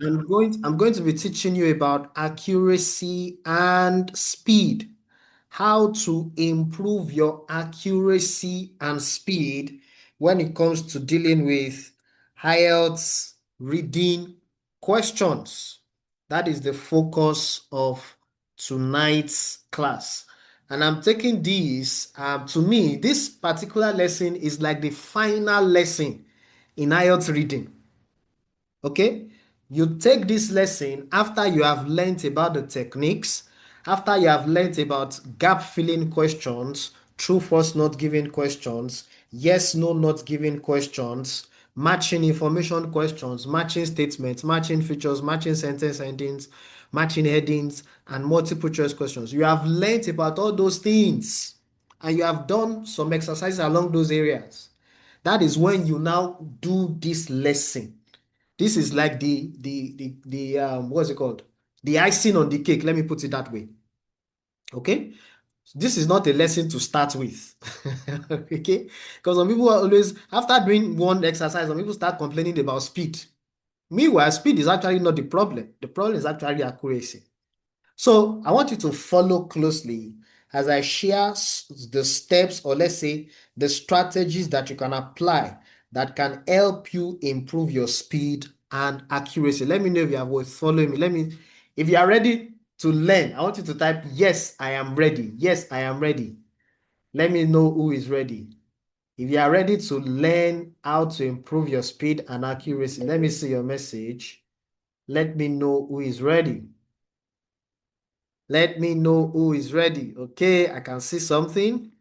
I'm going to be teaching you about accuracy and speed. How to improve your accuracy and speed when it comes to dealing with IELTS reading questions. That is the focus of tonight's class. And I'm taking this, to me, this particular lesson is like the final lesson in IELTS reading. Okay, you take this lesson after you have learnt about the techniques, after you have learnt about gap filling questions, true false not given questions, yes no not given questions, matching information questions, matching statements, matching features, matching sentence endings, matching headings, and multiple choice questions. You have learnt about all those things and you have done some exercises along those areas. That is when you now do this lesson. This is like the what's it called? The icing on the cake. Let me put it that way. Okay. This is not a lesson to start with. Okay. Because some people are always, after doing one exercise, some people start complaining about speed. Meanwhile, speed is actually not the problem. The problem is actually accuracy. So I want you to follow closely as I share the steps, or let's say the strategies that you can apply that can help you improve your speed and accuracy. Let me know if you are following me. If you are ready to learn, I want you to type, yes, I am ready. Yes, I am ready. Let me know who is ready. If you are ready to learn how to improve your speed and accuracy, let me see your message. Let me know who is ready. Let me know who is ready. Okay, I can see something.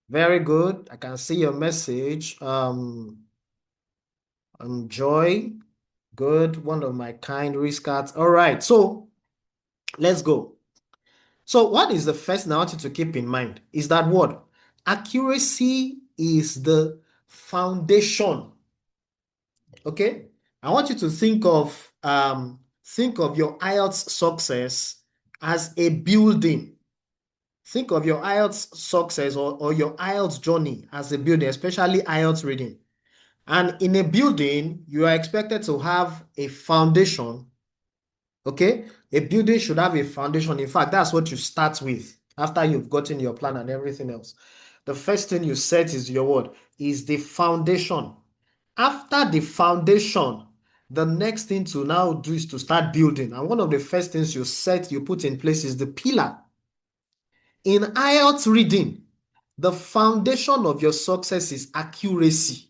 Very good. I can see your message. Enjoy. Good. One of my kind restarts. All right. So let's go. So what is the first thing I want you to keep in mind is that what? Accuracy is the foundation. Okay. I want you to think of your IELTS success as a building. Think of your IELTS success or your IELTS journey as a building, especially IELTS reading. And in a building, you are expected to have a foundation. Okay? A building should have a foundation. In fact, that's what you start with after you've gotten your plan and everything else. The first thing you set is your word, is the foundation. After the foundation, the next thing to now do is to start building. And one of the first things you put in place is the pillar. In IELTS reading, the foundation of your success is accuracy.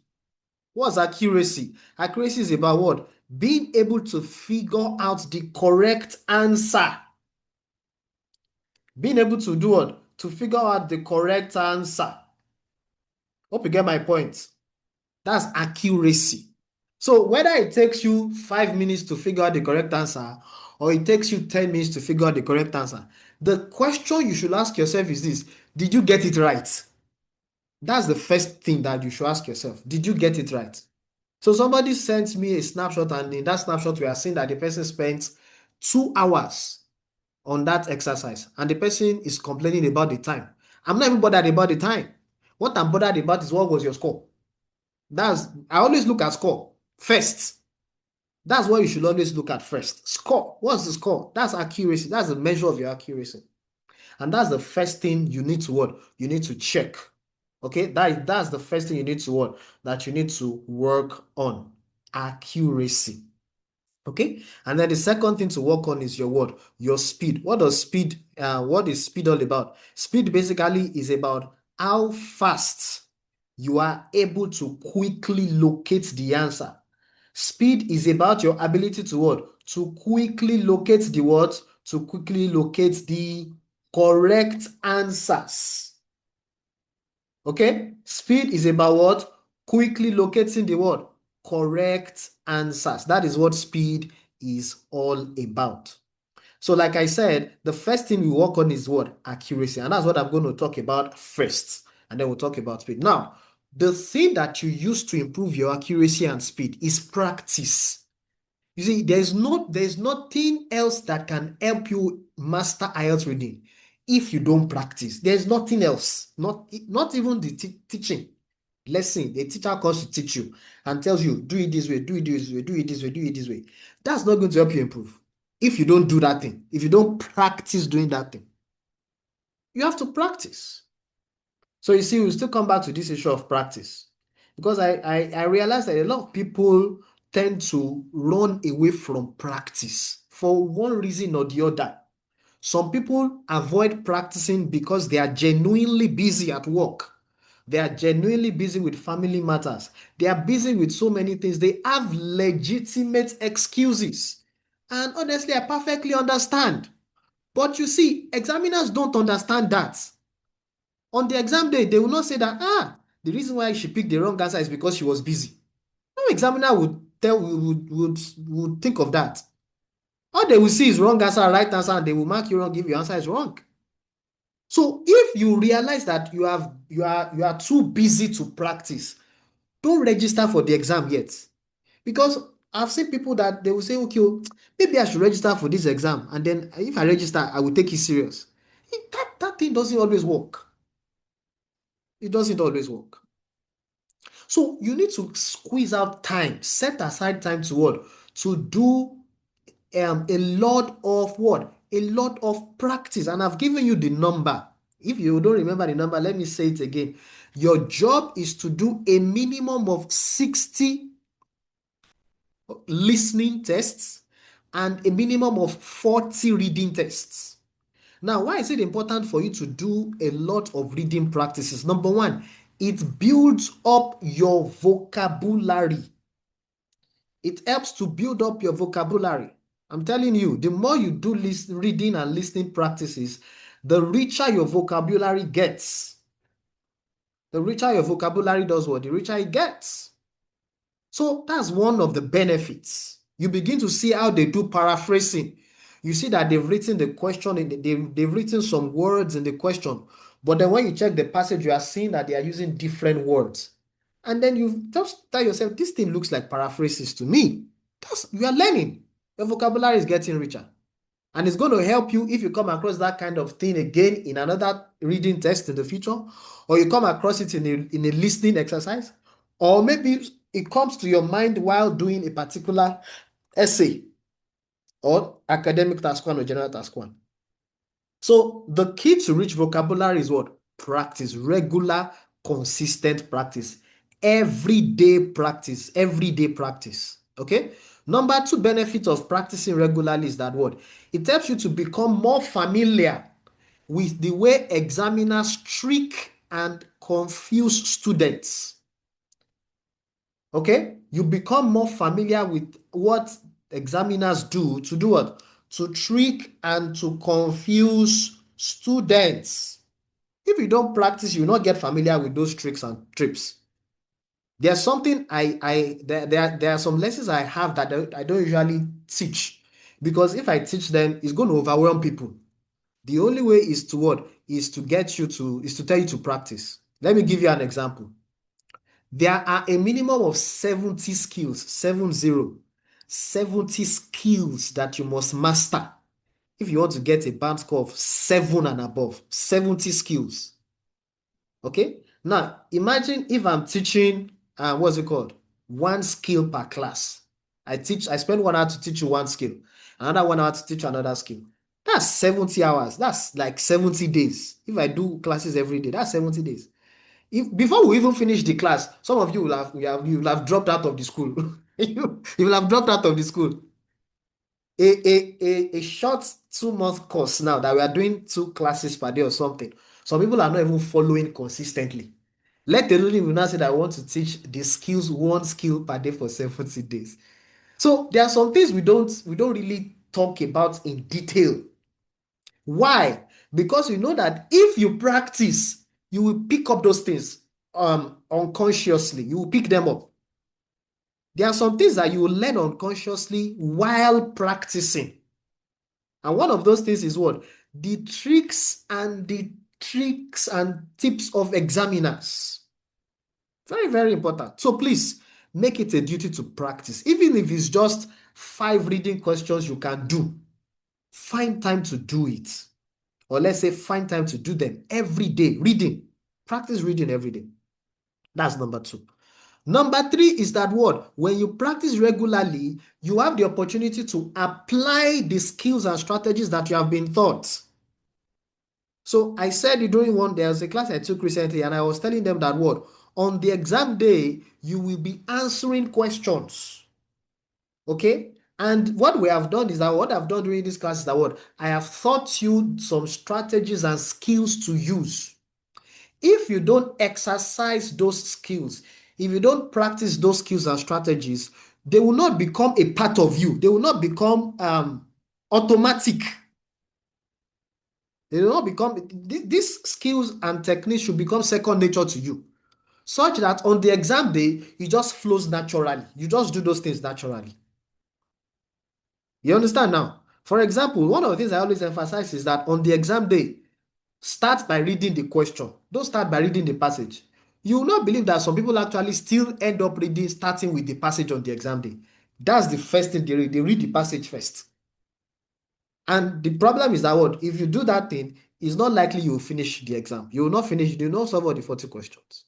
What's accuracy? Accuracy is about what? Being able to figure out the correct answer. Being able to do what? To figure out the correct answer. Hope you get my point. That's accuracy. So whether it takes you 5 minutes to figure out the correct answer or it takes you 10 minutes to figure out the correct answer, the question you should ask yourself is this: did you get it right? That's the first thing that you should ask yourself. Did you get it right? So somebody sent me a snapshot, and in that snapshot, we are seeing that the person spent 2 hours on that exercise, and the person is complaining about the time. I'm not even bothered about the time. What I'm bothered about is what was your score. I always look at score first. That's what you should always look at first. Score. What's the score? That's accuracy. That's the measure of your accuracy. And that's the first thing you need to what? You need to check. Okay, that's the first thing you need to what? That you need to work on. Accuracy. Okay, and then the second thing to work on is your what? Your speed. What is speed all about? Speed basically is about how fast you are able to quickly locate the answer. Speed is about your ability to what? To quickly locate the what? To quickly locate the correct answers. Okay? Speed is about what? Quickly locating the what? Correct answers. That is what speed is all about. So like I said, the first thing we work on is what? Accuracy. And that's what I'm going to talk about first. And then we'll talk about speed. Now, the thing that you use to improve your accuracy and speed is practice. You see, there's nothing else that can help you master IELTS reading if you don't practice. There's nothing else, not even the teaching. lesson, the teacher comes to teach you and tells you, do it this way, do it this way, do it this way, do it this way. That's not going to help you improve. If you don't do that thing, if you don't practice doing that thing, you have to practice. So you see, we still come back to this issue of practice because I realize that a lot of people tend to run away from practice for one reason or the other. Some people avoid practicing because they are genuinely busy at work. They are genuinely busy with family matters. They are busy with so many things. They have legitimate excuses. And honestly, I perfectly understand. But you see, examiners don't understand that. On the exam day, they will not say that, the reason why she picked the wrong answer is because she was busy. No examiner would think of that. All they will see is wrong answer, right answer, and they will mark you wrong if your answer is wrong. So if you realize that you are too busy to practice, don't register for the exam yet. Because I've seen people that they will say, okay, maybe I should register for this exam, and then if I register, I will take it serious. That thing doesn't always work. It doesn't always work. So you need to squeeze out time, set aside time to what? To do a lot of what? A lot of practice. And I've given you the number. If you don't remember the number, let me say it again. Your job is to do a minimum of 60 listening tests and a minimum of 40 reading tests. Now, why is it important for you to do a lot of reading practices? Number one, it builds up your vocabulary. It helps to build up your vocabulary. I'm telling you, the more you do reading and listening practices, the richer your vocabulary gets. The richer your vocabulary does what? The richer it gets. So that's one of the benefits. You begin to see how they do paraphrasing. You see that they've written the question, they've written some words in the question, but then when you check the passage, you are seeing that they are using different words. And then you just tell yourself, this thing looks like paraphrases to me. You are learning. Your vocabulary is getting richer. And it's going to help you if you come across that kind of thing again in another reading test in the future, or you come across it in a listening exercise, or maybe it comes to your mind while doing a particular essay or academic task one or general task one. So the key to rich vocabulary is what? Practice, regular, consistent practice, everyday practice, everyday practice. Okay. Number two benefit of practicing regularly is that what? It helps you to become more familiar with the way examiners trick and confuse students. Okay, you become more familiar with what examiners do what? To trick and to confuse students. If you don't practice, you will not get familiar with those tricks and trips. There's something there are some lessons I have that I don't usually teach, because if I teach them, it's going to overwhelm people. The only way is to what? Is to tell you to practice. Let me give you an example. There are a minimum of 70 skills, 70 skills that you must master if you want to get a band score of 7 and above. 70 skills. Okay? Now, imagine if I'm teaching, what's it called? One skill per class. I spend 1 hour to teach you one skill, another 1 hour to teach you another skill. That's 70 hours. That's like 70 days. If I do classes every day, that's 70 days. Before we even finish the class, some of you you will have dropped out of the school. you will have dropped out of the school. A short 2-month course now that we are doing 2 classes per day or something. Some people are not even following consistently. Let alone you now say that I want to teach the skills, 1 skill per day for 70 days. So there are some things we don't really talk about in detail. Why? Because you know that if you practice, you will pick up those things unconsciously. You will pick them up. There are some things that you will learn unconsciously while practicing. And one of those things is what? The tricks and tips of examiners. Very, very important. So please make it a duty to practice. Even if it's just 5 reading questions you can do, find time to do it. Or let's say find time to do them every day. Reading. Practice reading every day. That's number two. Number three is that what? When you practice regularly, you have the opportunity to apply the skills and strategies that you have been taught. So I said it during there was a class I took recently, and I was telling them that what? On the exam day, you will be answering questions. Okay? And what we have done is that what I've done during this class is that what? I have taught you some strategies and skills to use. If you don't exercise those skills, if you don't practice those skills and strategies, they will not become a part of you. They will not become automatic. They will not become, these skills and techniques should become second nature to you, such that on the exam day, it just flows naturally. You just do those things naturally. You understand now? For example, one of the things I always emphasize is that on the exam day, start by reading the question. Don't start by reading the passage. You will not believe that some people actually still end up starting with the passage on the exam day. That's the first thing they read. They read the passage first. And the problem is that what? If you do that thing, it's not likely you will finish the exam. You will not finish, you will not solve all the 40 questions.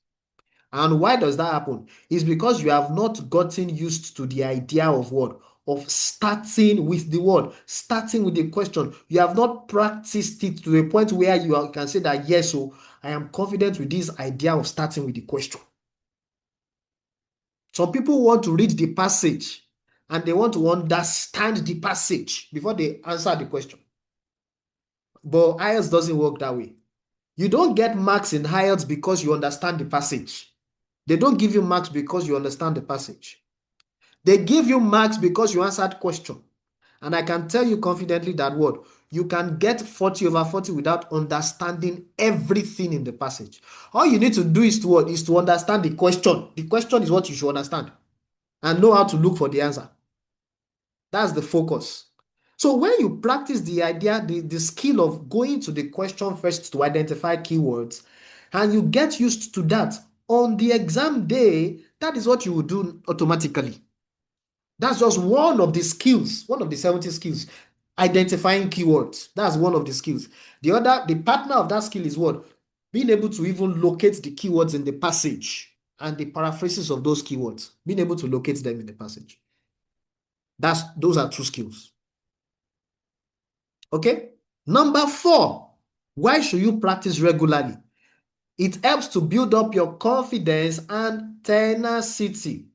And why does that happen? It's because you have not gotten used to the idea of what? Of starting with the word, starting with the question. You have not practiced it to a point where you can say that, yes, so I am confident with this idea of starting with the question. Some people want to read the passage and they want to understand the passage before they answer the question. But IELTS doesn't work that way. You don't get marks in IELTS because you understand the passage. They don't give you marks because you understand the passage. They give you marks because you answered question. And I can tell you confidently that what? You can get 40 over 40 without understanding everything in the passage. All you need to do is to what? Is to understand the question. The question is what you should understand and know how to look for the answer. That's the focus. So when you practice the idea, the skill of going to the question first to identify keywords, and you get used to that, on the exam day, that is what you will do automatically. That's just one of the skills, one of the 70 skills. Identifying keywords. That's one of the skills. The partner of that skill is what? Being able to even locate the keywords in the passage and the paraphrases of those keywords. Being able to locate them in the passage. Those are two skills. Okay? Number 4, why should you practice regularly? It helps to build up your confidence and tenacity.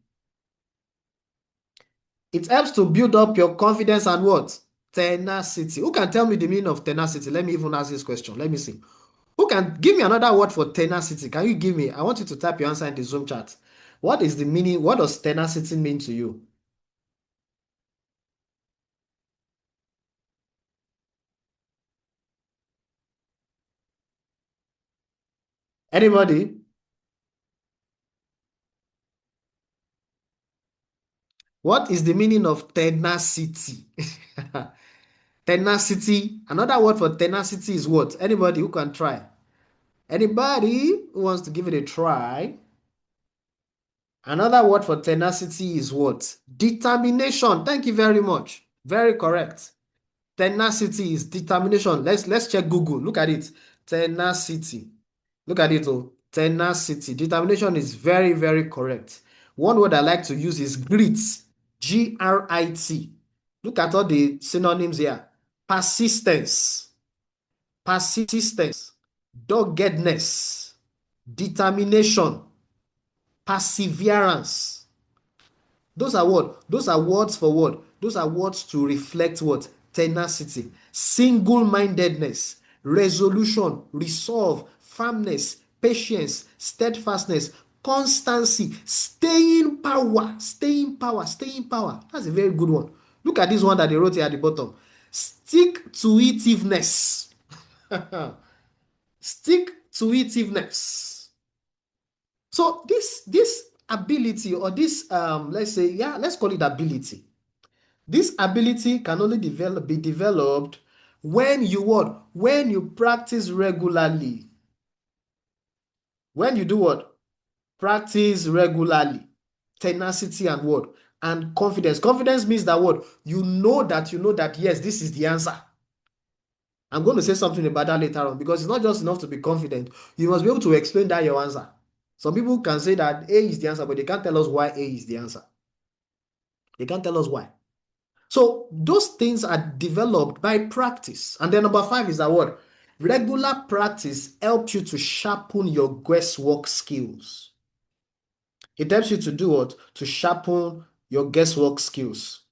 It helps to build up your confidence and what? Tenacity. Who can tell me the meaning of tenacity? Let me even ask this question. Let me see. Who can give me another word for tenacity? Can you give me? I want you to type your answer in the Zoom chat. What is the meaning? What does tenacity mean to you? Anybody? What is the meaning of tenacity? Tenacity. Another word for tenacity is what? Anybody who can try? Anybody who wants to give it a try? Another word for tenacity is what? Determination. Thank you very much. Very correct. Tenacity is determination. Let's check Google. Look at it. Tenacity. Look at it. Oh, tenacity. Determination is very, very correct. One word I like to use is grit. Grit. Look at all the synonyms here. Persistence. Persistence. Doggedness. Determination. Perseverance. Those are what? Those are words for what? Those are words to reflect what? Tenacity, single-mindedness, resolution, resolve, firmness, patience, steadfastness, constancy, staying power, staying power, staying power. That's a very good one. Look at this one that they wrote here at the bottom. Stick to itiveness. Stick to itiveness. So this ability or this let's say, yeah, let's call it ability. This ability can only be developed when you what? When you practice regularly. When you do what? Practice regularly. Tenacity and what? And confidence. Confidence means that what? You know that yes, this is the answer. I'm going to say something about that later on because it's not just enough to be confident. You must be able to explain that your answer. Some people can say that A is the answer, but they can't tell us why A is the answer. They can't tell us why. So those things are developed by practice. And then number 5 is that what? Regular practice helps you to sharpen your guesswork skills. It helps you to do what? To sharpen your guesswork skills.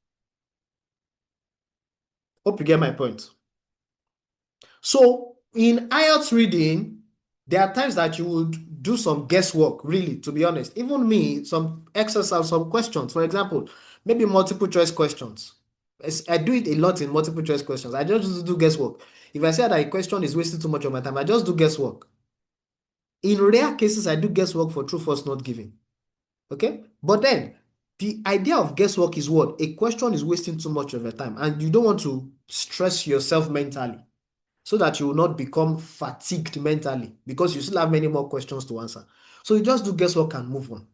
Hope you get my point. So in IELTS reading, there are times that you would do some guesswork, really, to be honest. Even me, some exercise, some questions, for example, maybe multiple choice questions. I do it a lot in multiple choice questions. I just do guesswork. If I say that a question is wasting too much of my time, I just do guesswork. In rare cases, I do guesswork for true, false, not given. Okay? But then, the idea of guesswork is what? A question is wasting too much of your time, and you don't want to stress yourself mentally so that you will not become fatigued mentally because you still have many more questions to answer. So you just do guesswork and move on.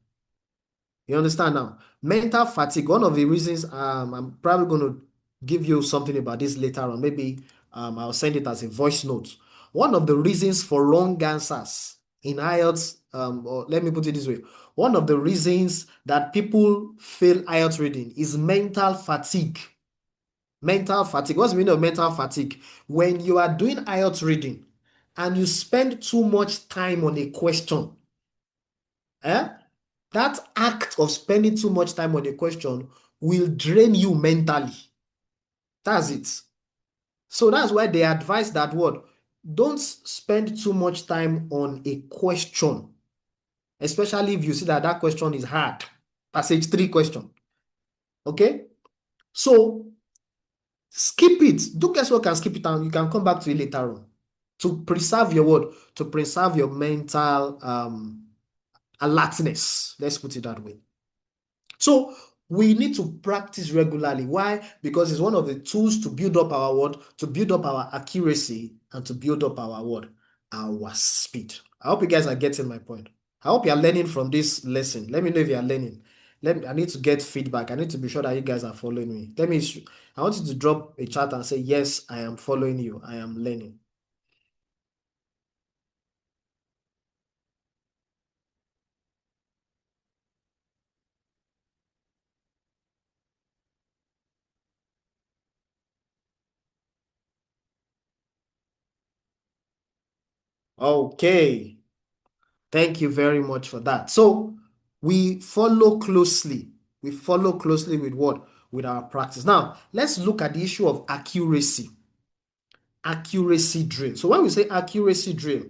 You understand now? Mental fatigue, one of the reasons I'm probably going to give you something about this later on. Maybe I'll send it as a voice note. One of the reasons for wrong answers in IELTS, or let me put it this way, one of the reasons that people fail IELTS reading is mental fatigue. Mental fatigue. What's the meaning of mental fatigue? When you are doing IELTS reading and you spend too much time on a question, eh? That act of spending too much time on a question will drain you mentally. That's it. So that's why they advise that what? Don't spend too much time on a question, especially if you see that that question is hard. Passage 3 question. Okay? So skip it. Do guesswork and skip it, and you can come back to it later on to preserve your word, to preserve your mental alertness. Let's put it that way. So we need to practice regularly. Why? Because it's one of the tools to build up our word, to build up our accuracy, and to build up our word, our speed. I hope you guys are getting my point. I hope you are learning from this lesson. Let me know if you are learning. I need to get feedback. I need to be sure that you guys are following me. I want you to drop a chat and say, yes, I am following you. I am learning. Okay. Thank you very much for that. So we follow closely. We follow closely with what? With our practice. Now, let's look at the issue of accuracy. Accuracy drill. So when we say accuracy drill,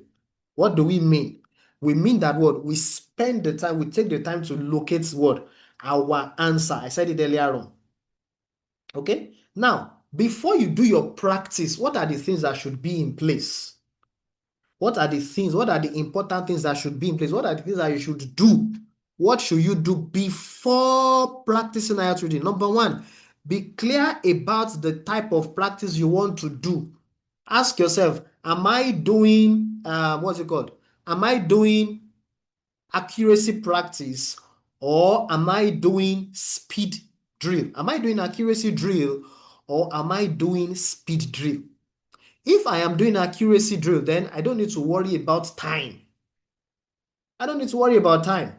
what do we mean? We mean that what? We spend the time, we take the time to locate what? Our answer. I said it earlier on. Okay? Now, before you do your practice, what are the things that should be in place? What are the things? What are the important things that should be in place? What are the things that you should do? What should you do before practicing IELTS reading? Number 1, be clear about the type of practice you want to do. Ask yourself, am I doing, what's it called? Am I doing accuracy practice or am I doing speed drill? Am I doing accuracy drill or am I doing speed drill? If I am doing accuracy drill, then I don't need to worry about time. I don't need to worry about time.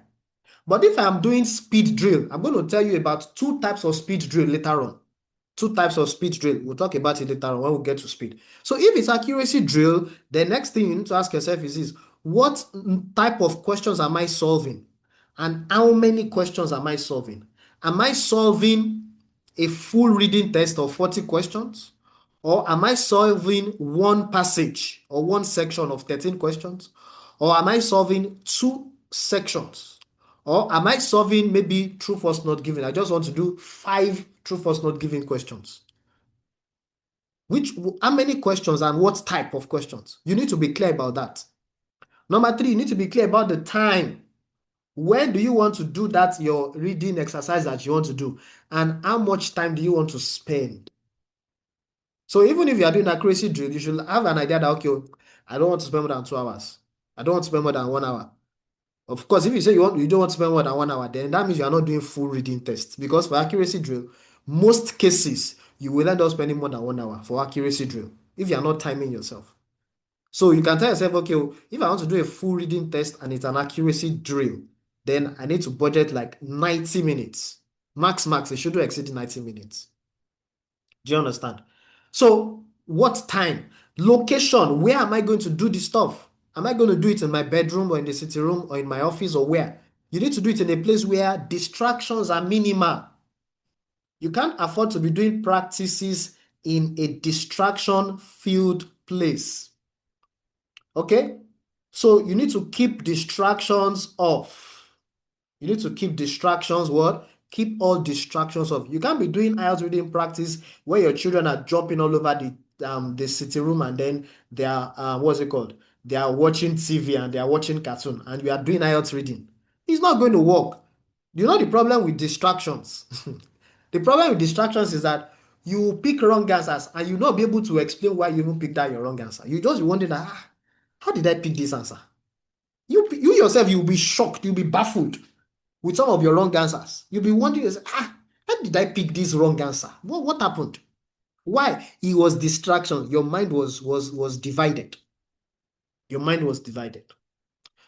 But if I'm doing speed drill, I'm going to tell you about 2 types of speed drill later on. 2 types of speed drill. We'll talk about it later on when we get to speed. So if it's accuracy drill, the next thing you need to ask yourself is what type of questions am I solving? And how many questions am I solving? Am I solving a full reading test of 40 questions? Or am I solving one passage or one section of 13 questions? Or am I solving 2 sections? Or am I solving maybe true, false, not given? I just want to do 5 true, false, not given questions. How many questions and what type of questions? You need to be clear about that. Number 3, you need to be clear about the time. When do you want to do that, your reading exercise that you want to do? And how much time do you want to spend? So even if you are doing accuracy drill, you should have an idea that, okay, I don't want to spend more than 2 hours. I don't want to spend more than 1 hour. Of course, if you say you don't want to spend more than 1 hour, then that means you are not doing full reading tests. Because for accuracy drill, most cases, you will end up spending more than 1 hour for accuracy drill if you are not timing yourself. So you can tell yourself, okay, if I want to do a full reading test and it's an accuracy drill, then I need to budget like 90 minutes. Max, it shouldn't exceed 90 minutes. Do you understand? So, what time? Location, where am I going to do this stuff? Am I going to do it in my bedroom or in the sitting room or in my office or where? You need to do it in a place where distractions are minimal. You can't afford to be doing practices in a distraction-filled place. Okay? So you need to keep distractions off. You need to keep distractions what? Keep all distractions off. You can't be doing IELTS reading practice where your children are jumping all over the sitting room and then they are what's it called? They are watching TV and they are watching cartoon and you are doing IELTS reading. It's not going to work. You know the problem with distractions? The problem with distractions is that you pick wrong answers and you not be able to explain why you even picked that your wrong answer. You just be wondering that, how did I pick this answer? You yourself, you'll be shocked, you'll be baffled with some of your wrong answers. You'll be wondering, how did I pick this wrong answer? What happened? Why? It was distraction. Your mind was divided. Your mind was divided.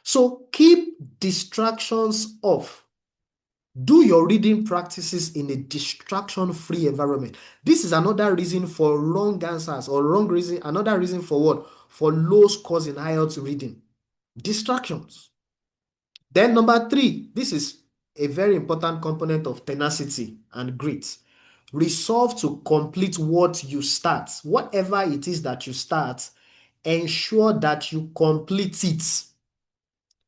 So keep distractions off. Do your reading practices in a distraction-free environment. This is another reason for wrong answers or wrong reason. Another reason for what? For low scores in IELTS reading. Distractions. Then number 3, this is a very important component of tenacity and grit. Resolve to complete what you start. Whatever it is that you start, ensure that you complete it.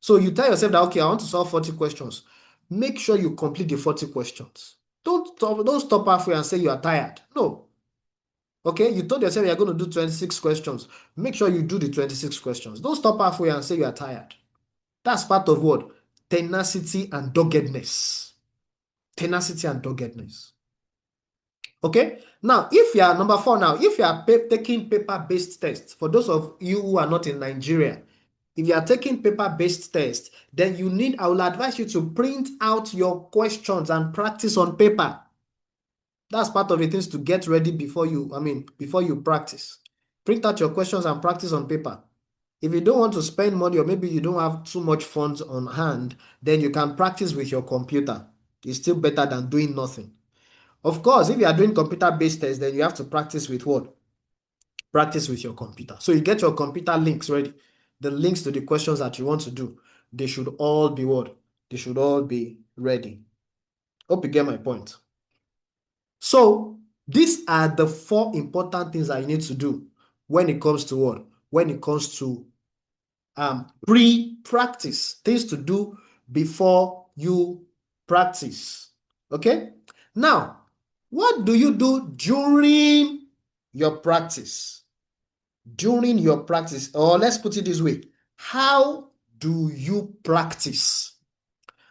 So you tell yourself that, okay, I want to solve 40 questions. Make sure you complete the 40 questions. Don't stop halfway and say you are tired. No. Okay, you told yourself you're going to do 26 questions. Make sure you do the 26 questions. Don't stop halfway and say you are tired. That's part of what? Tenacity and doggedness. Tenacity and doggedness. Okay? Now, if you are number 4 now, if you are taking paper-based tests, for those of you who are not in Nigeria, if you are taking paper-based tests, then I will advise you to print out your questions and practice on paper. That's part of the things to get ready before you practice. Print out your questions and practice on paper. If you don't want to spend money or maybe you don't have too much funds on hand, then you can practice with your computer. It's still better than doing nothing. Of course, if you are doing computer-based tests, then you have to practice with what? Practice with your computer. So you get your computer links ready. The links to the questions that you want to do, they should all be what? They should all be ready. Hope you get my point. So these are the 4 important things that you need to do when it comes to what? When it comes to pre-practice, things to do before you practice. Okay? Now, what do you do during your practice? During your practice, or let's put it this way, how do you practice?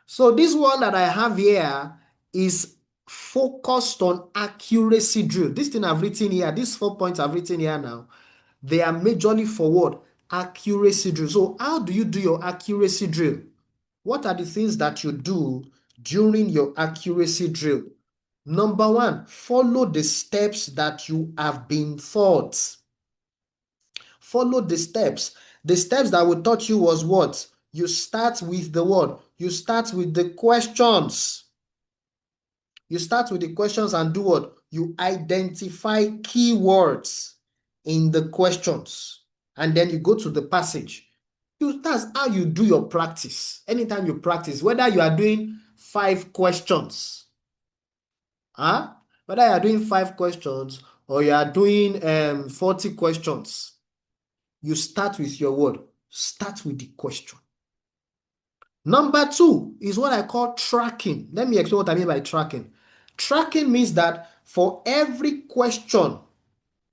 So this one that I have here is focused on accuracy drill. This thing I've written here, these 4 points I've written here now, they are majorly for what? Accuracy drill. So how do you do your accuracy drill? What are the things that you do during your accuracy drill? Number 1, follow the steps that you have been taught. Follow the steps. The steps that we taught you was what? You start with the what? You start with the questions. You start with the questions and do what? You identify keywords in the questions. And then you go to the passage. That's how you do your practice. Anytime you practice, whether you are doing 5 questions, whether you are doing 5 questions or you are doing 40 questions, you start with your word. Start with the question. Number 2 is what I call tracking. Let me explain what I mean by tracking. Tracking means that for every question,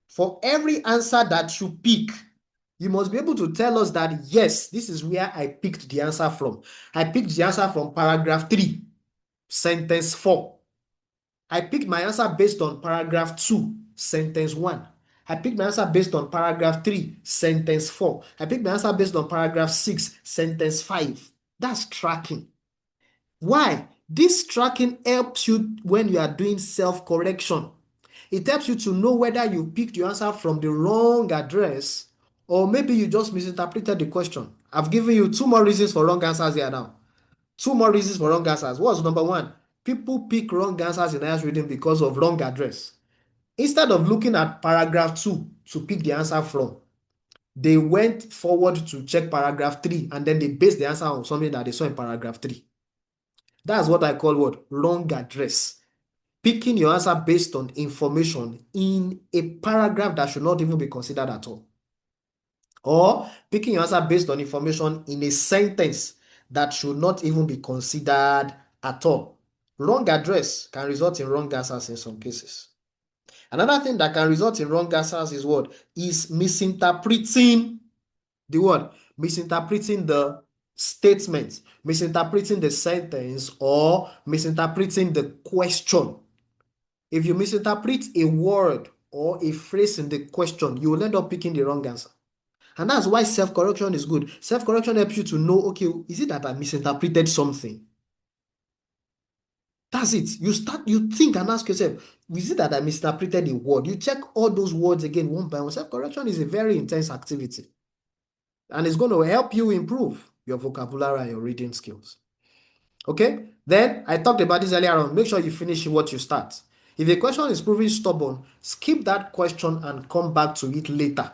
for every answer that you pick, you must be able to tell us that, yes, this is where I picked the answer from. I picked the answer from paragraph 3, sentence 4. I picked my answer based on paragraph 2, sentence 1. I picked my answer based on paragraph 3, sentence 4. I picked my answer based on paragraph 6, sentence 5. That's tracking. Why? This tracking helps you when you are doing self-correction. It helps you to know whether you picked your answer from the wrong address Or maybe you just misinterpreted the question. I've given you two more reasons for wrong answers here now. Two more reasons for wrong answers. What's number one? People pick wrong answers in IELTS reading because of wrong address. Instead of looking at paragraph 2 to pick the answer from, they went forward to check paragraph 3 and then they based the answer on something that they saw in paragraph 3. That's what I call what? Wrong address. Picking your answer based on information in a paragraph that should not even be considered at all. Or picking your answer based on information in a sentence that should not even be considered at all. Wrong address can result in wrong answers in some cases. Another thing that can result in wrong answers is what? Is misinterpreting the word, misinterpreting the statement, misinterpreting the sentence, or misinterpreting the question. If you misinterpret a word or a phrase in the question, you will end up picking the wrong answer. And that's why self-correction is good. Self-correction helps you to know, okay, is it that I misinterpreted something? That's it. You think and ask yourself, is it that I misinterpreted a word? You check all those words again one by one. Self-correction is a very intense activity. And it's going to help you improve your vocabulary and your reading skills. Okay? Then I talked about this earlier on. Make sure you finish what you start. If a question is proving stubborn, skip that question and come back to it later.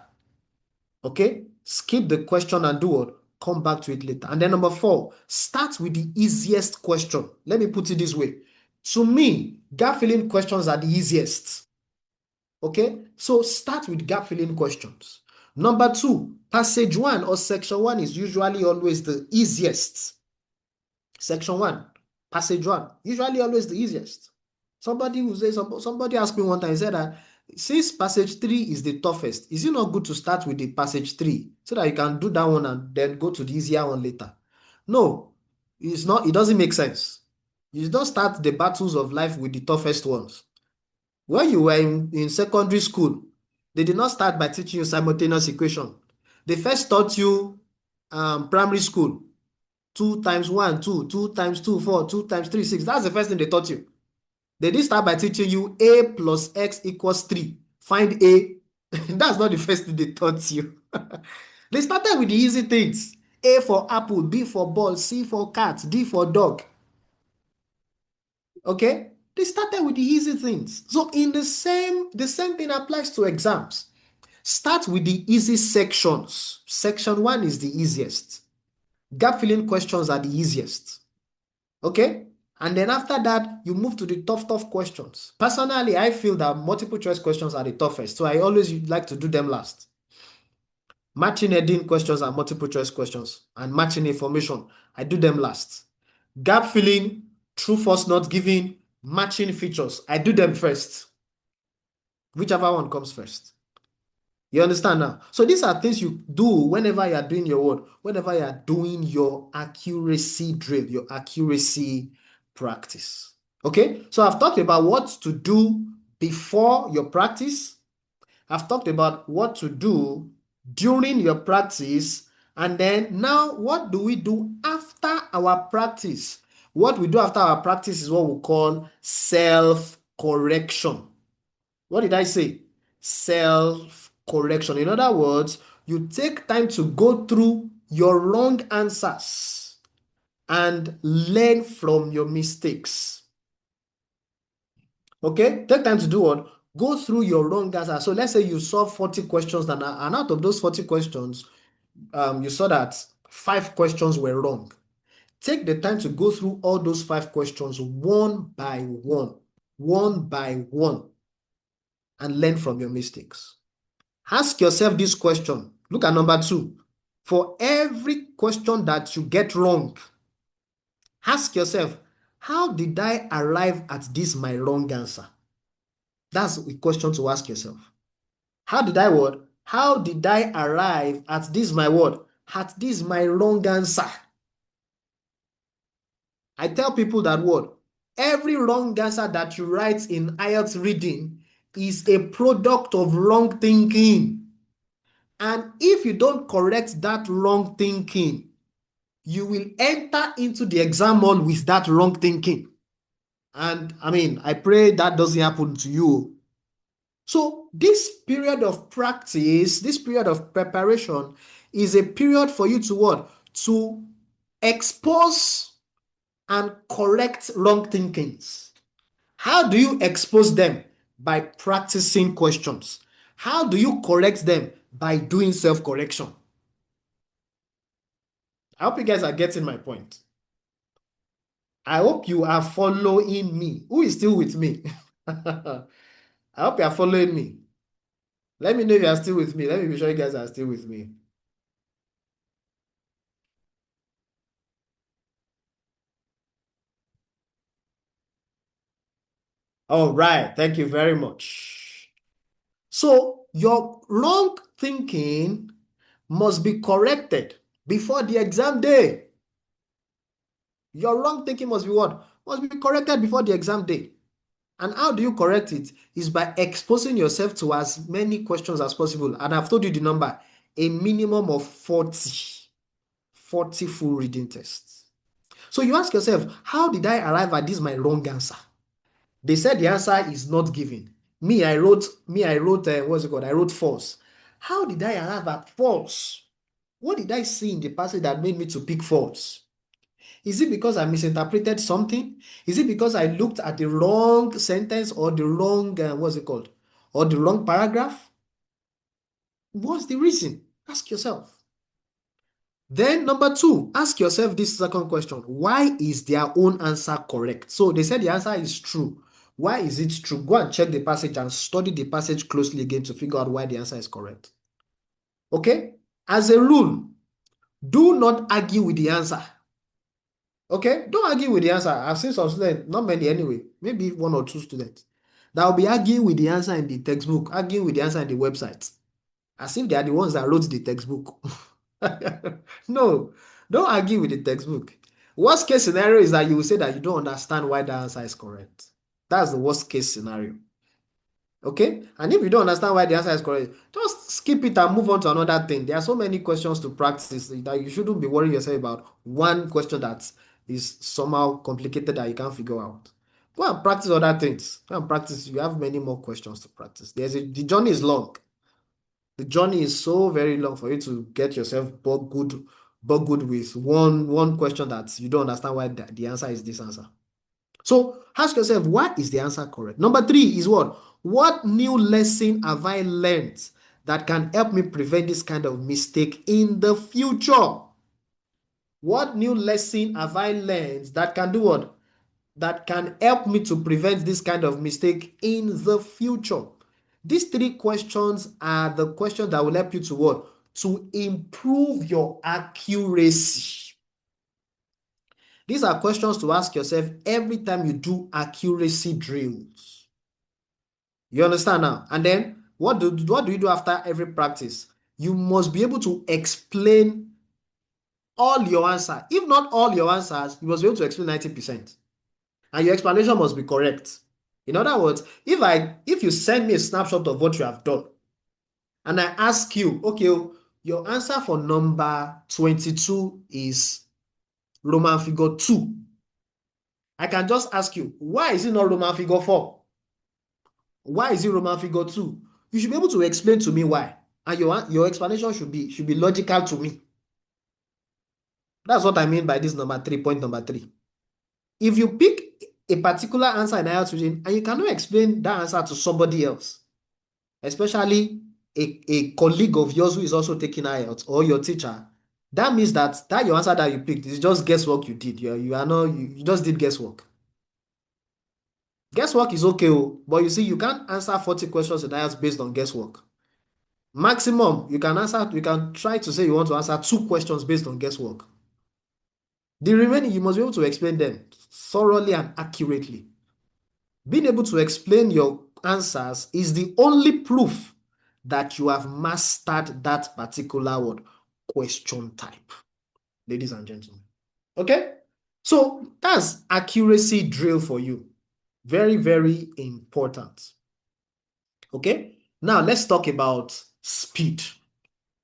Okay? Skip the question and do what? Come back to it later. And then number 4, start with the easiest question. Let me put it this way. To me, gap filling questions are the easiest. Okay? So start with gap filling questions. Number 2, passage 1 or section 1 is usually always the easiest. Section 1, passage 1, usually always the easiest. Somebody asked me one time, he said that since passage 3 is the toughest, is it not good to start with the passage 3 so that you can do that one and then go to the easier one later? No, it's not. It doesn't make sense. You don't start the battles of life with the toughest ones. When you were in secondary school, they did not start by teaching you simultaneous equation. They first taught you primary school. 2 times 1, 2, 2 times 2, 4, 2 times 3, 6. That's the first thing they taught you. They didn't start by teaching you a plus x equals 3. Find a. That's not the first thing they taught you. They started with the easy things. A for apple, B for ball, C for cat, D for dog. Okay? They started with the easy things. So in the same thing applies to exams. Start with the easy sections. Section 1 is the easiest. Gap filling questions are the easiest. Okay? And then after that, you move to the tough questions. Personally, I feel that multiple choice questions are the toughest. So I always like to do them last. Matching heading questions are multiple choice questions. And matching information, I do them last. Gap filling, true, false, not given, matching features, I do them first. Whichever one comes first. You understand now? So these are things you do whenever you are doing your work, whenever you are doing your accuracy drill, your accuracy practice. Okay? So I've talked about what to do before your practice. I've talked about what to do during your practice. And then now, what do we do after our practice? What we do after our practice is what we call self-correction. What did I say? Self-correction. In other words, you take time to go through your wrong answers and learn from your mistakes. Okay? Take time to do what? Go through your wrong answers. So let's say you solve 40 questions, and out of those 40 questions, you saw that 5 questions were wrong. Take the time to go through all those 5 questions one by one, and learn from your mistakes. Ask yourself this question. Look at number 2. For every question that you get wrong, ask yourself, how did I arrive at this my wrong answer? That's a question to ask yourself. How did I what? How did I arrive at this my what? At this my wrong answer? I tell people that what? Every wrong answer that you write in IELTS reading is a product of wrong thinking. And if you don't correct that wrong thinking, you will enter into the exam hall with that wrong thinking. And I mean, I pray that doesn't happen to you. So this period of practice, this period of preparation is a period for you to what? To expose and correct wrong thinkings. How do you expose them? By practicing questions. How do you correct them? By doing self-correction. I hope you guys are getting my point. I hope you are following me. Who is still with me? I hope you are following me. Let me know if you are still with me. Let me be sure you guys are still with me. All right. Thank you very much. So your wrong thinking must be corrected before the exam day. Your wrong thinking must be what? Must be corrected before the exam day. And how do you correct it? Is by exposing yourself to as many questions as possible. And I've told you the number, a minimum of 40 full reading tests. So you ask yourself, how did I arrive at this my wrong answer? They said the answer is not given. I wrote, what's it called? I wrote false. How did I arrive at false? What did I see in the passage that made me to pick false? Is it because I misinterpreted something? Is it because I looked at the wrong sentence or the wrong, what's it called? Or the wrong paragraph? What's the reason? Ask yourself. Then number two, ask yourself this second question. Why is their own answer correct? So they said the answer is true. Why is it true? Go and check the passage and study the passage closely again to figure out why the answer is correct. Okay? As a rule, do not argue with the answer. Okay? Don't argue with the answer. I've seen some students, not many anyway, maybe one or two students, that will be arguing with the answer in the textbook, arguing with the answer in the website, as if they are the ones that wrote the textbook. No, don't argue with the textbook. Worst case scenario is that you will say that you don't understand why the answer is correct. That's the worst case scenario. Okay? And if you don't understand why the answer is correct, just skip it and move on to another thing. There are so many questions to practice that you shouldn't be worrying yourself about one question that is somehow complicated that you can't figure out. Go and practice other things. Go and practice. You have many more questions to practice. The journey is long. The journey is so very long for you to get yourself but good with one question that you don't understand why the answer is this answer. So ask yourself, why is the answer correct? Number three is what? What new lesson have I learned that can help me prevent this kind of mistake in the future? What new lesson have I learned that can do what? That can help me to prevent this kind of mistake in the future? These three questions are the questions that will help you to what? To improve your accuracy. These are questions to ask yourself every time you do accuracy drills. You understand now? And then what do you do after every practice? You must be able to explain all your answers. If not all your answers, you must be able to explain 90%. And your explanation must be correct. In other words, if you send me a snapshot of what you have done, and I ask you, okay, your answer for number 22 is Roman figure 2. I can just ask you, why is it not Roman figure 4? Why is it Roman figure 2? You should be able to explain to me why. And your explanation should be logical to me. That's what I mean by this point number 3. If you pick a particular answer in IELTS reading and you cannot explain that answer to somebody else, especially a colleague of yours who is also taking IELTS or your teacher, that means that your answer that you picked is just guesswork you did. You just did guesswork. Guesswork is okay, but you see, you can't answer 40 questions in IELTS based on guesswork. Maximum, you can try to say you want to answer 2 questions based on guesswork. The remaining, you must be able to explain them thoroughly and accurately. Being able to explain your answers is the only proof that you have mastered that particular word, question type, ladies and gentlemen. Okay? So that's accuracy drill for you. Very, very important. Okay? Now let's talk about speed.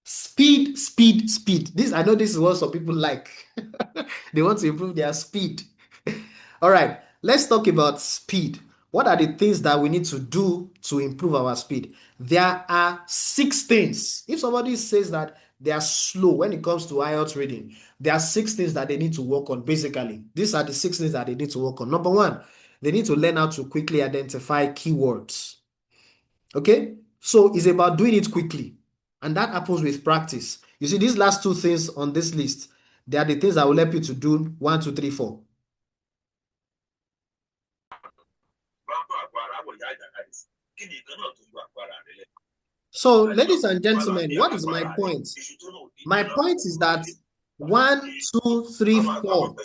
Speed, speed, speed. I know this is what some people like. They want to improve their speed. All right, let's talk about speed. What are the things that we need to do to improve our speed? There are 6 things. If somebody says that they are slow when it comes to IELTS reading, there are 6 things that they need to work on basically. These are the 6 things that they need to work on. Number one, they need to learn how to quickly identify keywords. Okay? So it's about doing it quickly. And that happens with practice. You see, these last 2 things on this list, they are the things that will help you to do 1, 2, 3, 4. So, ladies and gentlemen, what is my point? My point is that 1, 2, 3, 4.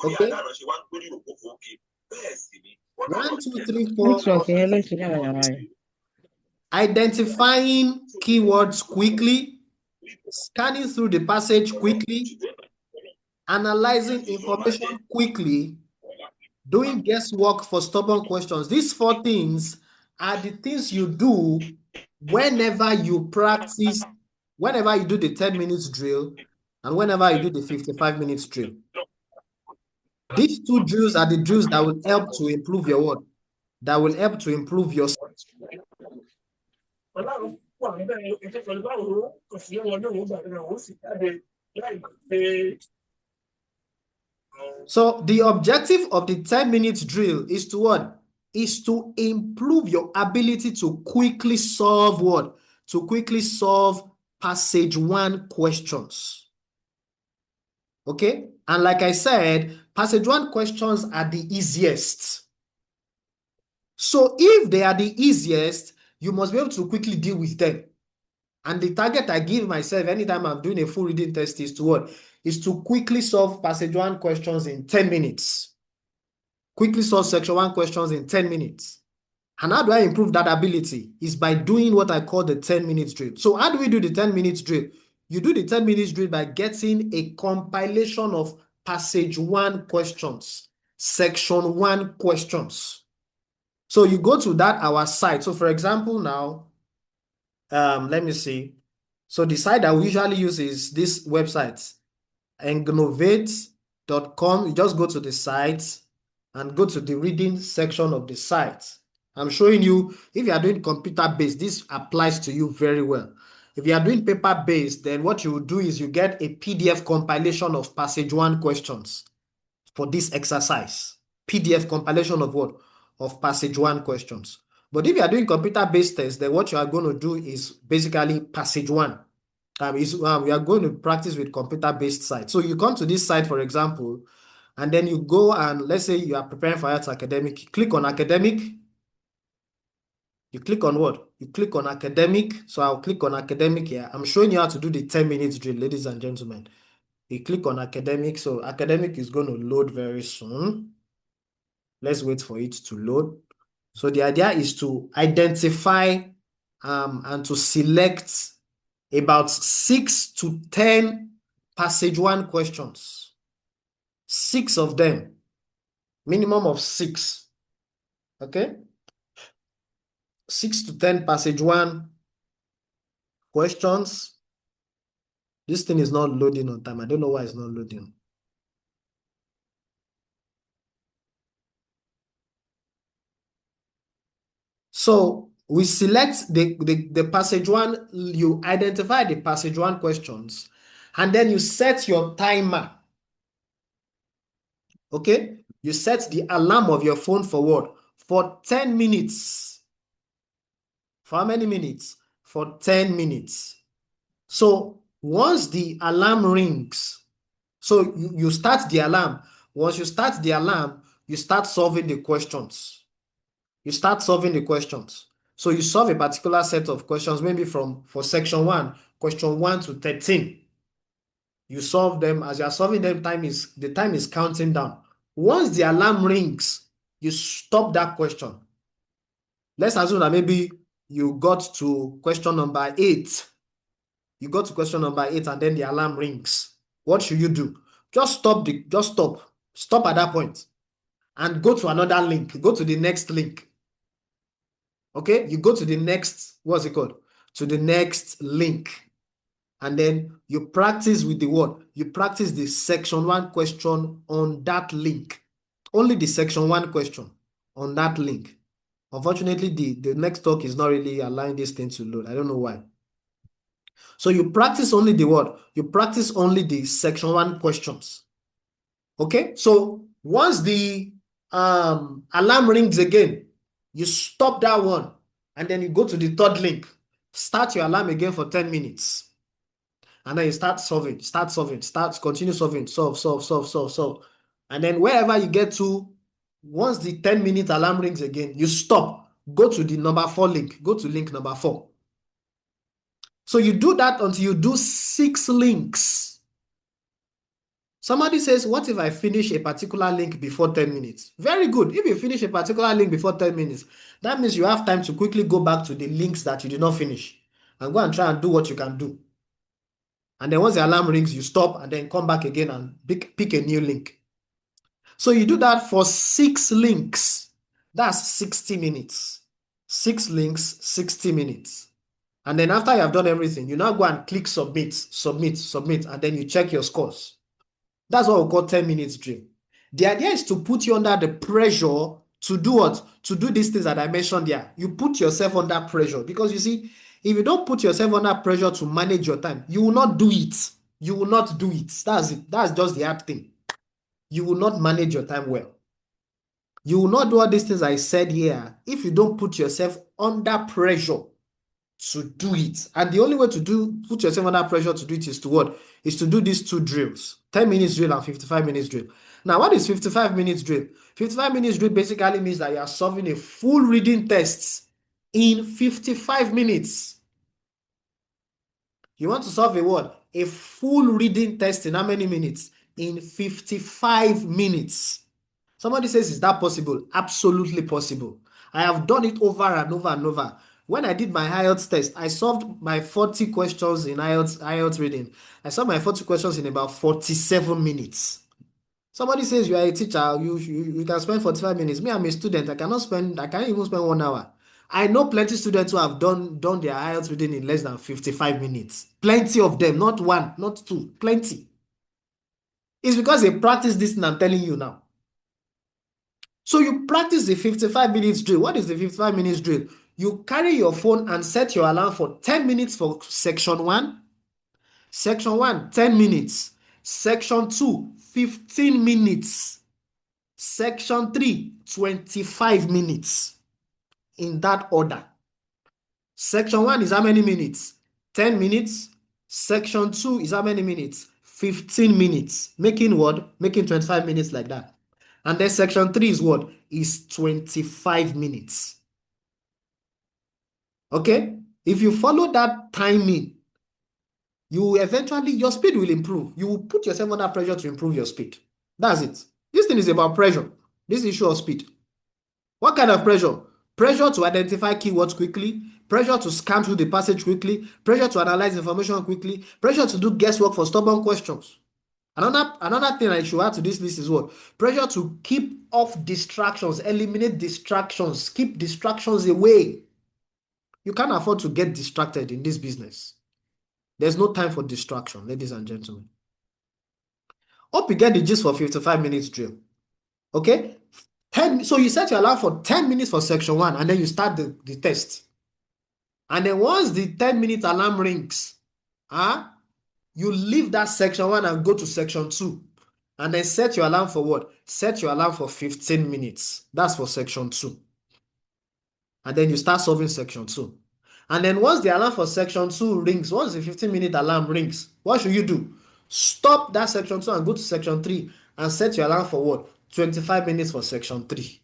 Okay? 1, 2, 3, 4. Identifying keywords quickly, scanning through the passage quickly, analyzing information quickly, doing guesswork for stubborn questions. These 4 things are the things you do whenever you practice, whenever you do the 10 minutes drill, and whenever you do the 55 minutes drill. These 2 drills are the drills that will help to improve your what? That will help to improve your. So the objective of the 10 minutes drill is to what? Is to improve your ability to quickly solve what? To quickly solve passage 1 questions. Okay? And like I said, passage 1 questions are the easiest. So if they are the easiest, you must be able to quickly deal with them. And the target I give myself anytime I'm doing a full reading test is to what? Is to quickly solve passage 1 questions in 10 minutes. Quickly solve section 1 questions in 10 minutes. And how do I improve that ability? Is by doing what I call the 10 minutes drill. So how do we do the 10 minutes drill? You do the 10 minutes drill by getting a compilation of passage 1 questions, section 1 questions. So you go to that our site. So for example now, let me see. So the site that we usually use is this website, engnovate.com. You just go to the site and go to the reading section of the site. I'm showing you, if you are doing computer-based, this applies to you very well. If you are doing paper-based, then what you will do is you get a PDF compilation of passage 1 questions for this exercise. PDF compilation of what? Of passage 1 questions. But if you are doing computer-based tests, then what you are going to do is basically passage 1. We are going to practice with computer-based sites. So you come to this site, for example, and then you go and let's say you are preparing for IELTS academic. You click on academic. You click on what? You click on academic. So I'll click on academic here. I'm showing you how to do the 10 minutes drill, ladies and gentlemen. You click on academic. So academic is going to load very soon. Let's wait for it to load. So the idea is to identify and to select about 6 to 10 passage 1 questions. 6 of them, minimum of 6. Okay? 6 to 10 passage 1 questions. This thing is not loading on time. I don't know why it's not loading. So we select the passage 1, you identify the passage 1 questions, and then you set your timer. Okay? You set the alarm of your phone for what? For 10 minutes. For how many minutes? For 10 minutes. So once the alarm rings, so you start the alarm. Once you start the alarm, you start solving the questions. You start solving the questions. So you solve a particular set of questions, maybe for section 1, question 1 to 13. You solve them. As you are solving them, the time is counting down. Once the alarm rings, you stop that question. Let's assume that maybe you got to question number 8. You got to question number 8 and then the alarm rings. What should you do? Just stop. Stop at that point and go to another link. Go to the next link. Okay? You go to the next, what's it called? To the next link. And then you practice with the what? You practice the section 1 question on that link. Only the section 1 question on that link. Unfortunately, the next talk is not really allowing this thing to load. I don't know why. So you practice only the what? You practice only the section 1 questions. Okay? So once the alarm rings again, you stop that one and then you go to the third link. Start your alarm again for 10 minutes. And then you start solving, continue solving, solve. And then wherever you get to, once the 10-minute alarm rings again, you stop, go to the number 4 link, go to link number 4. So you do that until you do 6 links. Somebody says, what if I finish a particular link before 10 minutes? Very good. If you finish a particular link before 10 minutes, that means you have time to quickly go back to the links that you did not finish and go and try and do what you can do. And then once the alarm rings, you stop and then come back again and pick a new link. So you do that for 6 links. That's 60 minutes. 6 links, 60 minutes. And then after you have done everything, you now go and click submit, and then you check your scores. That's what we call 10 minutes drill. The idea is to put you under the pressure to do what? To do these things that I mentioned here. You put yourself under pressure because you see, if you don't put yourself under pressure to manage your time, you will not do it. You will not do it. That's it. That's just the hard thing. You will not manage your time well. You will not do all these things I said here if you don't put yourself under pressure to do it. And the only way to put yourself under pressure to do it is to what? Is to do these 2 drills, 10 minutes drill and 55 minutes drill. Now, what is 55 minutes drill? 55 minutes drill basically means that you are solving a full reading test in 55 minutes. You want to solve a what? A full reading test in how many minutes? In 55 minutes. Somebody says, is that possible? Absolutely possible. I have done it over and over and over. When I did my IELTS test, I solved my 40 questions in IELTS reading. I solved my 40 questions in about 47 minutes. Somebody says you are a teacher, you can spend 45 minutes. Me, I'm a student. I can't even spend 1 hour. I know plenty of students who have done their IELTS reading in less than 55 minutes. Plenty of them, not 1, not 2, plenty. It's because they practice this thing I'm telling you now. So you practice the 55 minutes drill. What is the 55 minutes drill? You carry your phone and set your alarm for 10 minutes for section 1. Section 1, 10 minutes. Section 2, 15 minutes. Section 3, 25 minutes. In that order. Section 1 is how many minutes? 10 minutes. Section 2 is how many minutes? 15 minutes. Making what? Making 25 minutes like that. And then section 3 is what? Is 25 minutes. Okay? If you follow that timing, your speed will improve. You will put yourself under pressure to improve your speed. That's it. This thing is about pressure. This issue of speed. What kind of pressure? Pressure to identify keywords quickly, pressure to scan through the passage quickly, pressure to analyze information quickly, pressure to do guesswork for stubborn questions. Another thing I should add to this list is what? Pressure to keep off distractions, eliminate distractions, keep distractions away. You can't afford to get distracted in this business. There's no time for distraction, ladies and gentlemen. Hope you get the gist for 55 minutes drill. Okay? So you set your alarm for 10 minutes for section 1 and then you start the test. And then once the 10-minute alarm rings, you leave that section 1 and go to section 2. And then set your alarm for what? Set your alarm for 15 minutes. That's for section 2. And then you start solving section 2. And then once the alarm for section 2 rings, once the 15-minute alarm rings, what should you do? Stop that section 2 and go to section 3 and set your alarm for what? 25 minutes for section 3.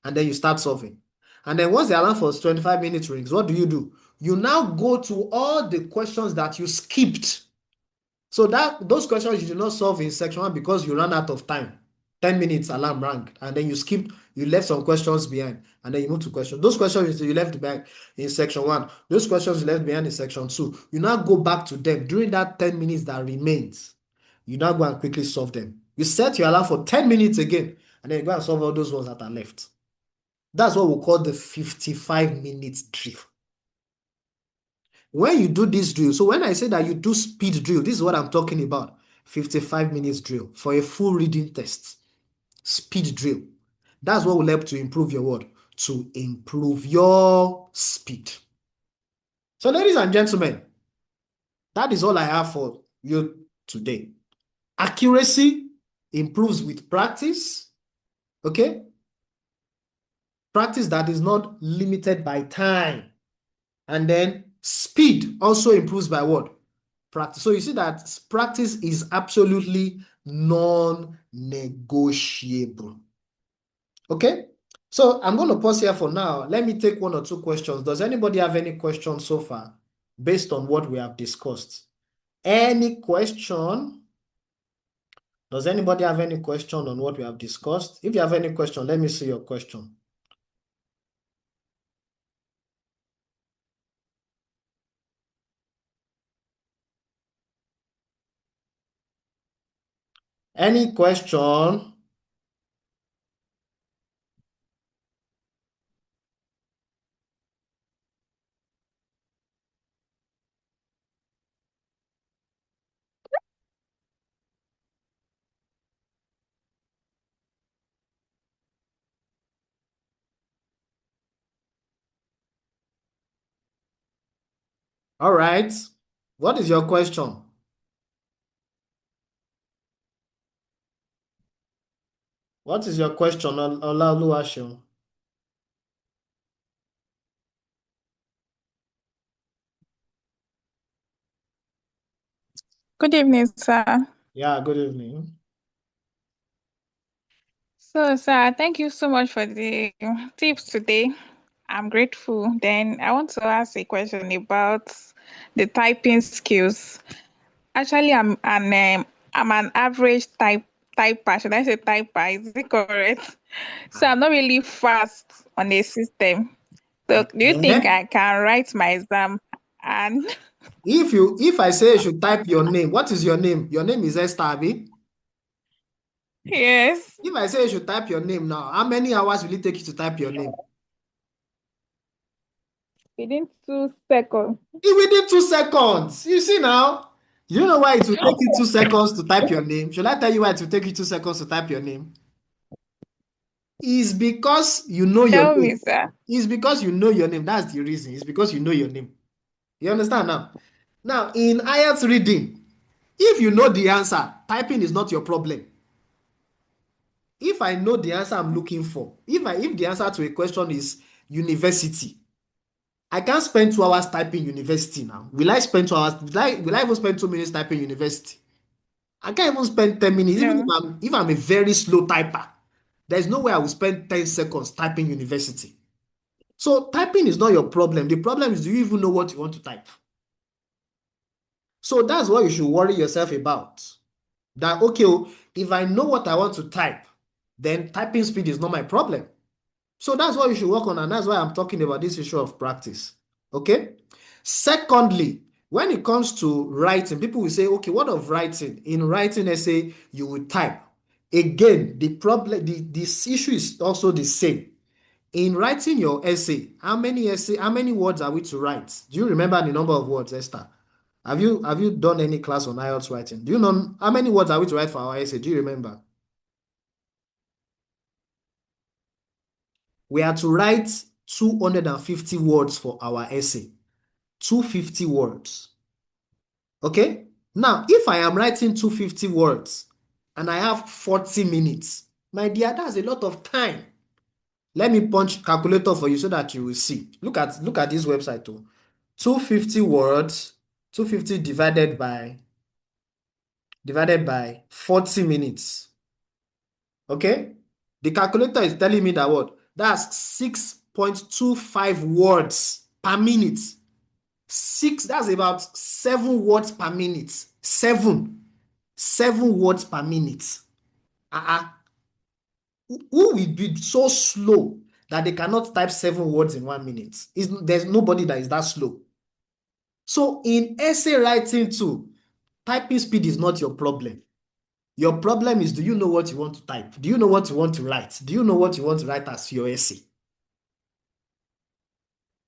And then you start solving. And then once the alarm for 25 minutes rings, what do? You now go to all the questions that you skipped. So those questions you did not solve in section 1 because you ran out of time. 10 minutes alarm rang, and then you left some questions behind, and then you move to questions. Those questions you left behind in section 1, those questions you left behind in section 2, you now go back to them during that 10 minutes that remains. You now go and quickly solve them. You set your alarm for 10 minutes again, and then you go and solve all those ones that are left. That's what we call the 55 minutes drill. When you do this drill, so when I say that you do speed drill, this is what I'm talking about. 55 minutes drill for a full reading test. Speed drill. That's what will help to improve your what? To improve your speed. So, ladies and gentlemen, that is all I have for you today. Accuracy improves with practice. Okay? Practice that is not limited by time. And then speed also improves by what? Practice. So you see that practice is absolutely non-negotiable. Okay? So I'm going to pause here for now. Let me take one or two questions. Does anybody have any questions so far based on what we have discussed? Any question? Does anybody have any question on what we have discussed? If you have any question, let me see your question. Any question? All right. What is your question? What is your question, Olaoluwaseun? Good evening, sir. Yeah, good evening. So, sir, thank you so much for the tips today. I'm grateful. Then I want to ask a question about the typing skills. Actually, I'm an average typer. Should I say typer? Is it correct? So I'm not really fast on the system. So do you think Eh? I can write my exam? And If I say you should type your name, what is your name? Your name is Esther, abi? yes, If I say you should type your name now, how many hours will it take you to type your name? within 2 seconds. Within 2 seconds. You see now? You know why it will take you 2 seconds to type your name? Should I tell you why it will take you 2 seconds to type your name? It's because you know your Tell name. me, sir. It's because you know your name. That's the reason. It's because you know your name. You understand now? Now, in IELTS reading, if you know the answer, typing is not your problem. If I know the answer I'm looking for, if the answer to a question is university, I can't spend 2 hours typing university now. Will I spend 2 hours? Will I even spend 2 minutes typing university? I can't even spend 10 minutes, even No. if I'm a very slow typer. There's no way I will spend 10 seconds typing university. So typing is not your problem. The problem is, do you even know what you want to type? So that's what you should worry yourself about. That, okay, oh, if I know what I want to type, then typing speed is not my problem. So that's what you should work on, and that's why I'm talking about this issue of practice. Okay? Secondly, when it comes to writing, people will say, okay, what of writing? In writing essay, you will type. Again, the problem, this issue is also the same. In writing your essay, how many words are we to write? Do you remember the number of words, Esther? Have you done any class on IELTS writing? Do you know how many words are we to write for our essay? Do you remember? We are to write 250 words for our essay. 250 words. Okay? Now, if I am writing 250 words and I have 40 minutes, my dear, that's a lot of time. Let me punch calculator for you so that you will see. Look at this website too. 250 words, 250 divided by 40 minutes. Okay? The calculator is telling me that what? That's 6.25 words per minute. That's about 7 words per minute. Seven words per minute. Uh-uh. Who will be so slow that they cannot type 7 words in 1 minute? There's nobody that is that slow. So in essay writing too, typing speed is not your problem. Your problem is, do you know what you want to type? Do you know what you want to write? Do you know what you want to write as your essay?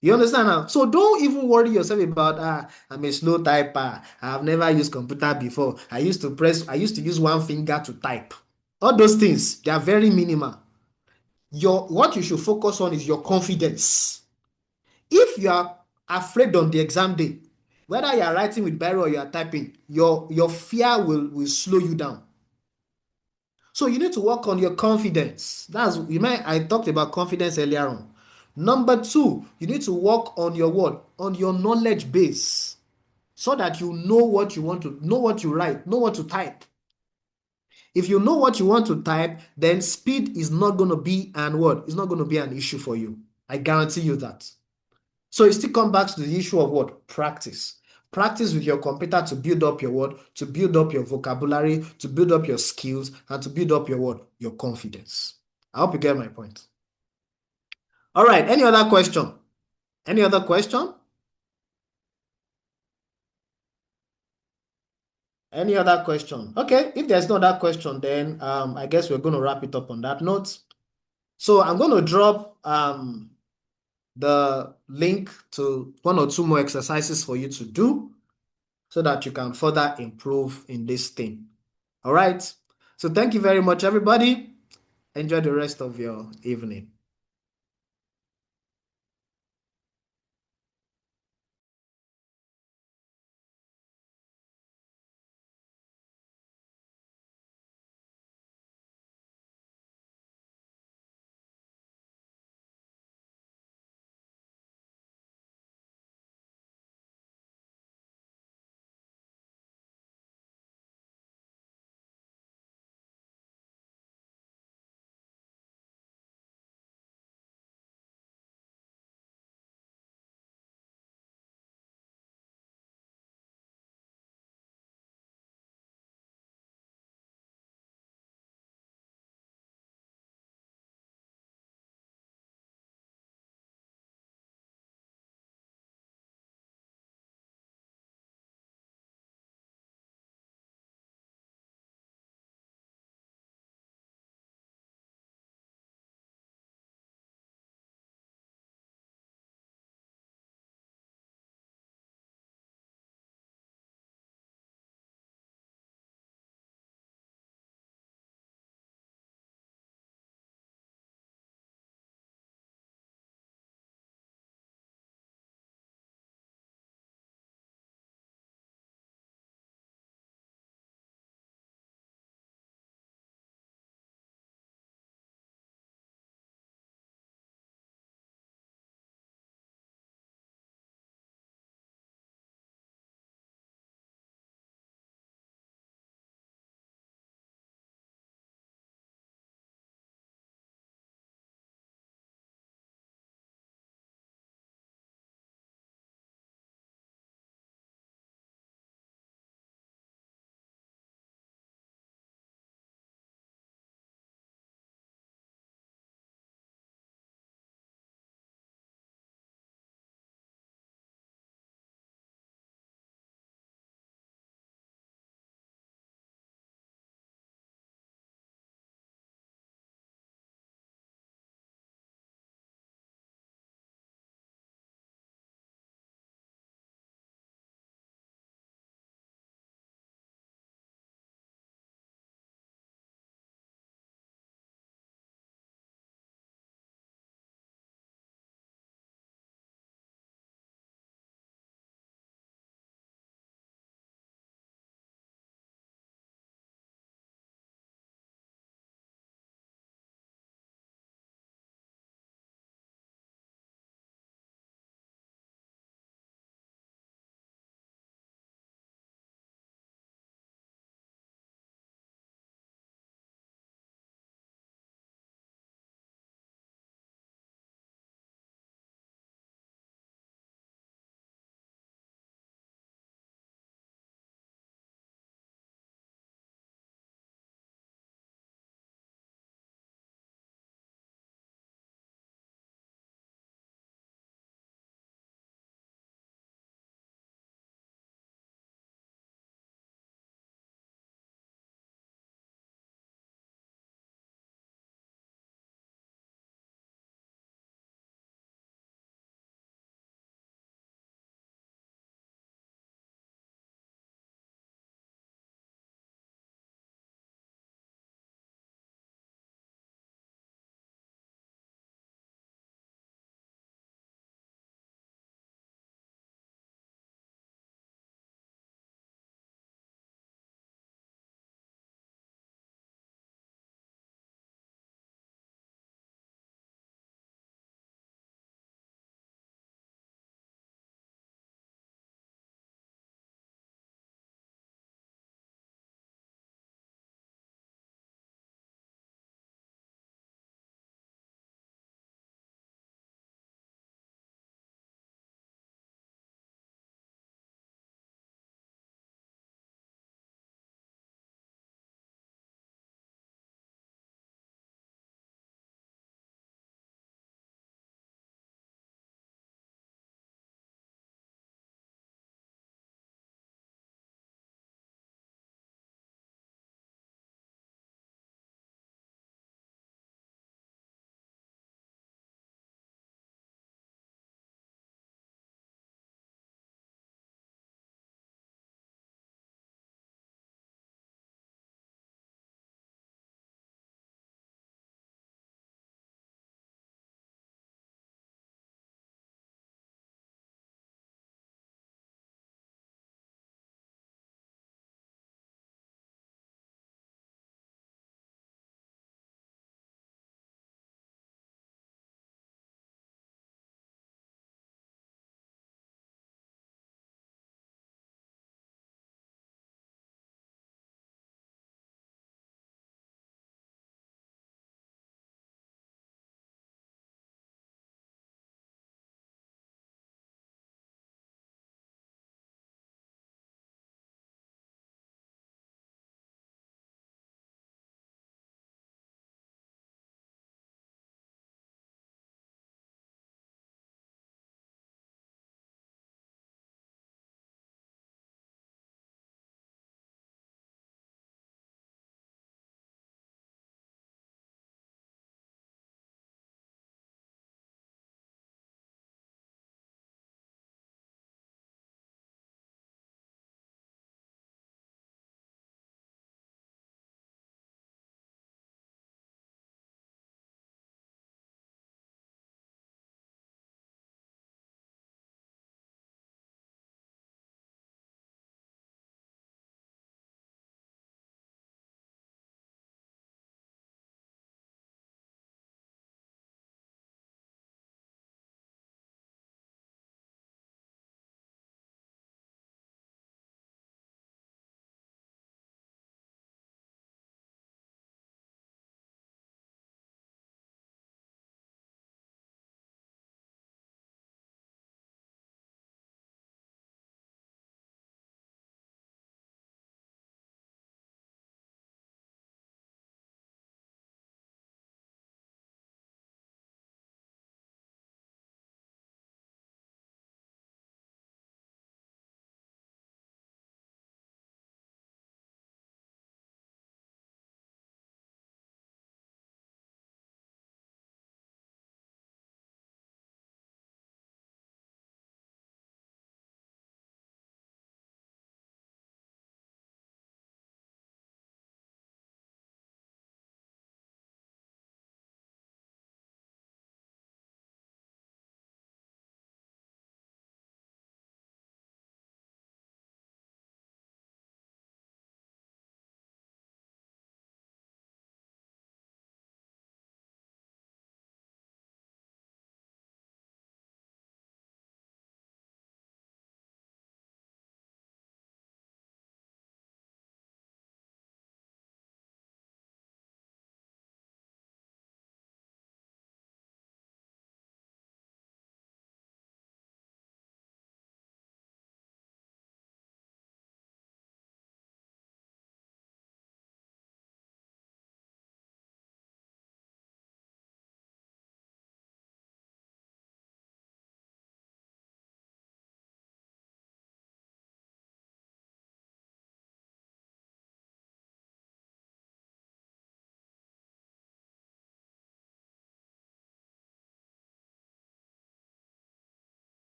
You understand now? So don't even worry yourself about, I'm a slow typer. I've never used computer before. I used to use one finger to type. All those things, they are very minimal. what you should focus on is your confidence. If you are afraid on the exam day, whether you are writing with biro or you are typing, your fear will slow you down. So you need to work on your confidence. I talked about confidence earlier on. Number two, you need to work on your what? On your knowledge base, so that you know what you want to know, what you write, know what to type. If you know what you want to type, then speed is not going to be an what? It's not going to be an issue for you. I guarantee you that. So it still comes back to the issue of what? Practice. Practice with your computer to build up your word, to build up your vocabulary, to build up your skills, and to build up your word, your confidence. I hope you get my point. All right. Any other question? Any other question? Any other question? Okay. If there's no other question, then I guess we're going to wrap it up on that note. So I'm going to drop the link to one or two more exercises for you to do, so that you can further improve in this thing. All right. So thank you very much, everybody. Enjoy the rest of your evening.